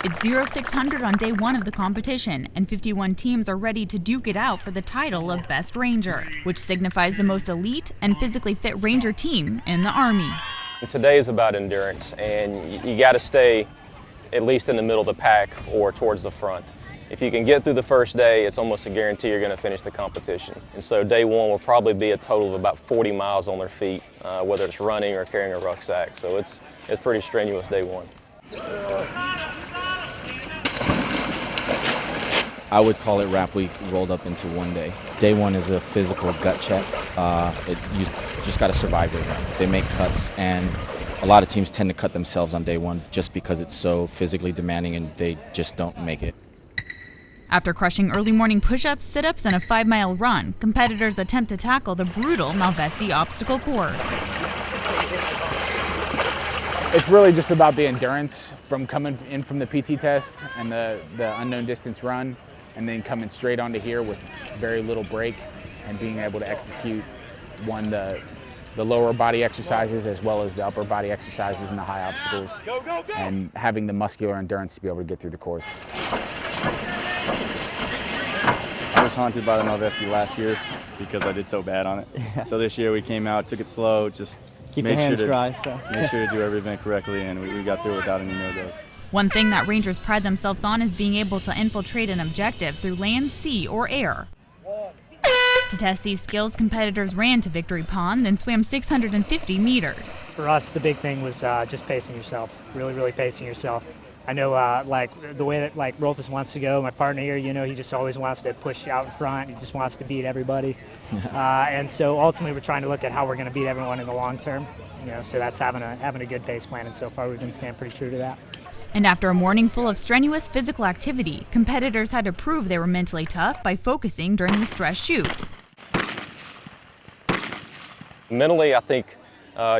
It's 0-600 on day one of the competition, and 51 teams are ready to duke it out for the title of Best Ranger, which signifies the most elite and physically fit Ranger team in the Army. Today is about endurance, and you got to stay at least in the middle of the pack or towards the front. If you can get through the first day, it's almost a guarantee you're going to finish the competition. And so day one will probably be a total of about 40 miles on their feet, whether it's running or carrying a rucksack. So it's pretty strenuous day one. I would call it rap week rolled up into one day. Day one is a physical gut check. You just got to survive day one. They make cuts, and a lot of teams tend to cut themselves on day one just because it's so physically demanding and they just don't make it. After crushing early morning push-ups, sit-ups, and a 5-mile run, competitors attempt to tackle the brutal Malvesti obstacle course. It's really just about the endurance from coming in from the PT test and the unknown distance run, and then coming straight onto here with very little break and being able to execute the lower body exercises as well as the upper body exercises and the high obstacles, and having the muscular endurance to be able to get through the course. I was haunted by the Malvesti last year because I did so bad on it. Yeah. So this year we came out, took it slow, just keep the hands dry. Make sure to do everything correctly, and we got through it without any no-goes. One thing that Rangers pride themselves on is being able to infiltrate an objective through land, sea, or air. To test these skills, competitors ran to Victory Pond, then swam 650 meters. For us, the big thing was just pacing yourself, really pacing yourself. I know like the way that like Rolfus wants to go, my partner here, you know, he just always wants to push out in front. He just wants to beat everybody. And so ultimately we're trying to look at how we're going to beat everyone in the long term. You know, so that's having a good pace plan, and so far we've been staying pretty true to that. And after a morning full of strenuous physical activity, competitors had to prove they were mentally tough by focusing during the stress shoot. Mentally, I think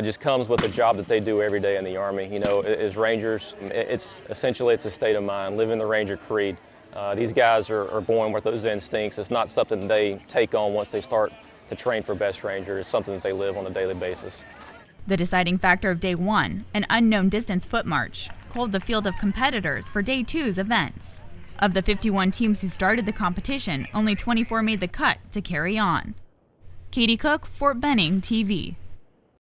just comes with the job that they do every day in the Army. You know, as Rangers, it's essentially a state of mind, living the Ranger creed. These guys are born with those instincts. It's not something they take on once they start to train for Best Ranger. It's something that they live on a daily basis. The deciding factor of day one, an unknown distance foot march, culled the field of competitors for day two's events. Of the 51 teams who started the competition, only 24 made the cut to carry on. Katie Cooke, Fort Benning TV.